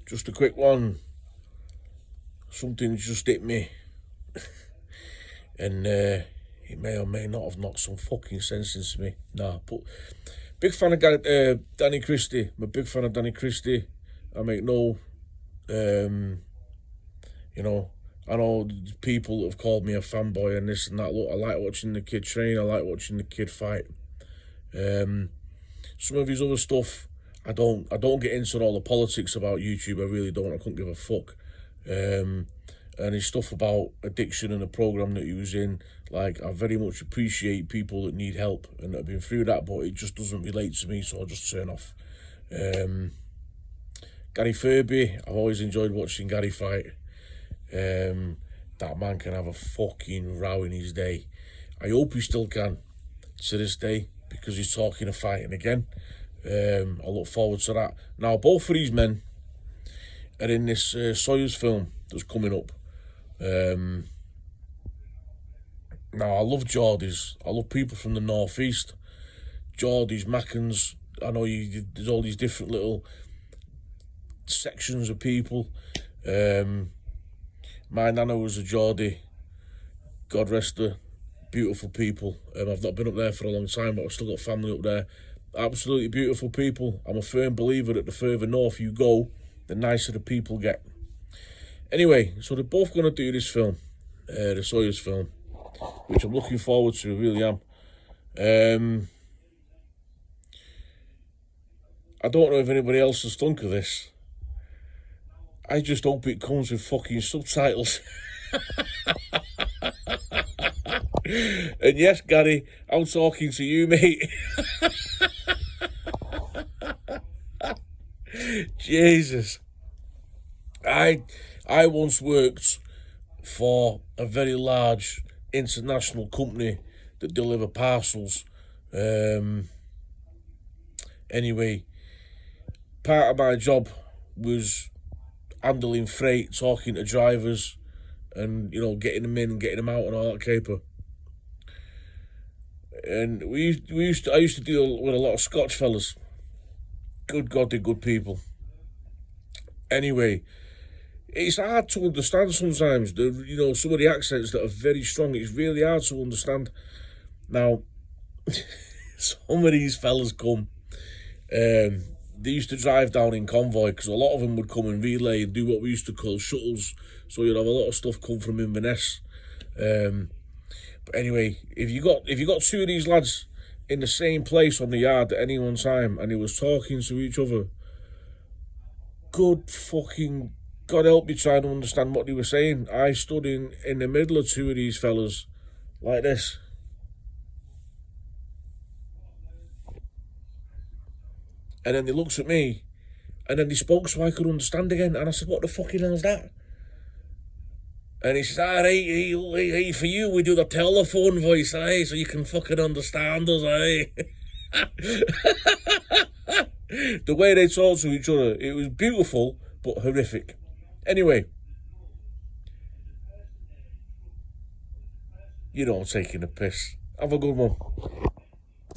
Just a quick one. Something just hit me, and it may or may not have knocked some fucking sense into me. Nah, but big fan of Danny Christie. I'm a big fan of Danny Christie. I make no, you know, I know people have called me a fanboy and this and that. Look, I like watching the kid train. I like watching the kid fight. Some of his other stuff, I don't get into all the politics about YouTube. I really don't. I couldn't give a fuck. And his stuff about addiction and the program that he was in, like, I very much appreciate people that need help and that have been through that, but it just doesn't relate to me, so I'll just turn off. Gary Furby, I've always enjoyed watching Gary fight. That man can have a fucking row in his day. I hope he still can to this day, because he's talking of fighting again. I look forward to that. Now, both of these men are in this Sawyers film that's coming up. Now, I love Geordies. I love people from the northeast. Geordies, Mackens. I know there's all these different little sections of people. My nana was a Geordie. God rest her. Beautiful people. I've not been up there for a long time, but I've still got family up there. Absolutely beautiful people. I'm a firm believer that the further north you go, the nicer the people get. Anyway, so they're both going to do this film, the Sawyers film, which I'm looking forward to, I really am. I don't know if anybody else has thunk of this. I just hope it comes with fucking subtitles. And yes, Gary, I'm talking to you, mate. Jesus. I once worked for a very large international company that deliver parcels. Anyway, part of my job was handling freight, talking to drivers, and getting them in and getting them out and all that caper. And I used to deal with a lot of Scotch fellas. Good God, they're good people. Anyway, it's hard to understand sometimes. Some of the accents that are very strong. It's really hard to understand. Now, some of these fellas come. They used to drive down in convoy, because a lot of them would come and relay and do what we used to call shuttles. So you'd have a lot of stuff come from Inverness. But anyway, if you got two of these lads in the same place on the yard at any one time, and they was talking to each other, good fucking God help me trying to understand what they were saying. I stood in the middle of two of these fellas like this. And then they looked at me, and then they spoke so I could understand again. And I said, what the fucking hell is that? And he says, hey, for you, we do the telephone voice, so you can fucking understand us, The way they talked to each other, it was beautiful, but horrific. Anyway, I'm taking a piss. Have a good one.